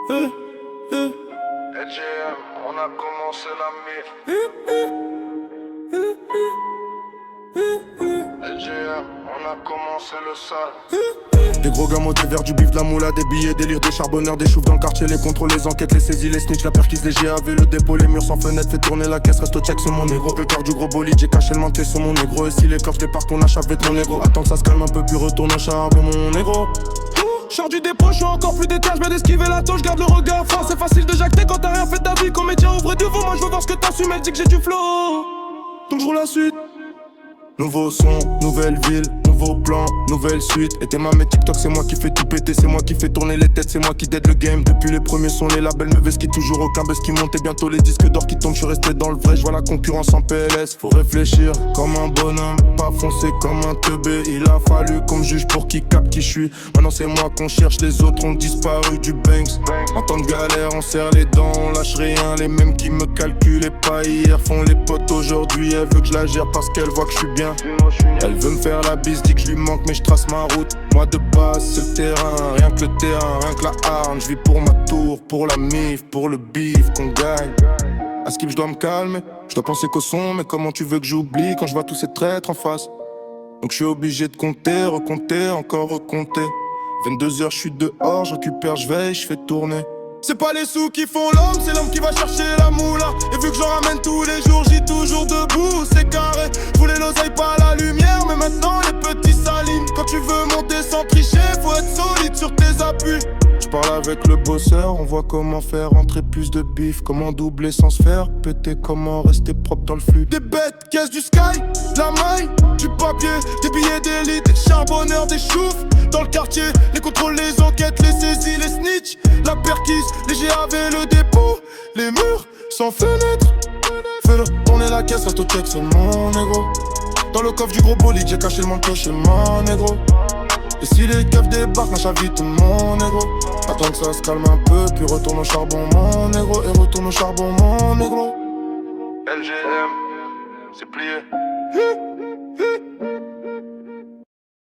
LGM, on a commencé la mif. LGM, on a commencé le sale. Des gros gars motés vers du bif, de la moula, des billets, délire, des charbonneurs, des choufs dans le quartier, les contrôles, les enquêtes, les saisies, les snitch, la perquise, les GAV, le dépôt, les murs sans fenêtre, fait tourner la caisse, reste au check sur mon négro. Le cœur du gros bolide, j'ai caché le manteau sur mon négro. Et si les coffres départent, on achève avec mon négro. Attends que ça se calme un peu, puis retourne au charbon, mon négro. Char du dépôt, je suis encore plus déter, je viens d'esquiver la touche, garde le regard franc. C'est facile de jacter quand t'as rien fait de ta vie. Comédien, ouvre du vent, moi je veux voir ce que t'assumes. Elle dit que j'ai du flow, donc je roule la suite. Nouveau son, nouvelle ville, nouveau plan, nouvelle suite. Et t'es ma TikTok, c'est moi qui fais tout péter, c'est moi qui fais tourner les têtes, c'est moi qui dead le game. Depuis les premiers sons, les labels me vesquent, toujours aucun buzz qui monte. Et bientôt les disques d'or qui tombent, je suis resté dans le vrai. Je vois la concurrence en PLS, faut réfléchir comme un bonhomme, pas foncer comme un teubé. Il a fallu qu'on me juge pour qui capte qui je suis. Maintenant c'est moi qu'on cherche, les autres ont disparu du Banks. En temps de galère, on serre les dents, on lâche rien. Les mêmes qui me calculaient pas hier font les potes aujourd'hui. Elle veut que je la gère parce qu'elle voit que je suis bien. Elle veut me faire la bise, dit que je lui manque mais je trace ma route. Moi de base c'est le terrain, rien que le terrain, rien que la harne. Je vis pour ma tour, pour la mif, pour le bif qu'on gagne. À skip je dois me calmer, je dois penser qu'au son. Mais comment tu veux que j'oublie quand je vois tous ces traîtres en face? Donc je suis obligé de compter, recompter, encore recompter. 22h je suis dehors, je récupère, je veille, je fais tourner. C'est pas les sous qui font l'homme, c'est l'homme qui va chercher la moula. Et vu que j'en ramène tous les jours, j'y toujours debout, c'est carré. Je voulais l'oseille, pas la lumière, mais maintenant les petits s'alignent. Quand tu veux monter sans tricher, faut être solide sur tes appuis. Je parle avec le bosseur, on voit comment faire entrer plus de bif. Comment doubler sans se faire péter, comment rester propre dans le flux. Des bêtes, caisse du sky, de la maille, du papier, des billets d'élite, des charbonneurs, des choufs. Dans le quartier, les contrôles, les enquêtes, les saisies, les snitch, la perquise, les GAV, le dépôt, les murs sans fenêtre. Fais-le tourner la caisse, reste au check, c'est mon négro. Dans le coffre du gros bolide, j'ai caché le manteau chez mon négro. Et si les keufs débarquent, lâche à vite mon négro. Attends que ça se calme un peu, puis retourne au charbon mon négro. Et retourne au charbon mon négro. LGM, c'est plié.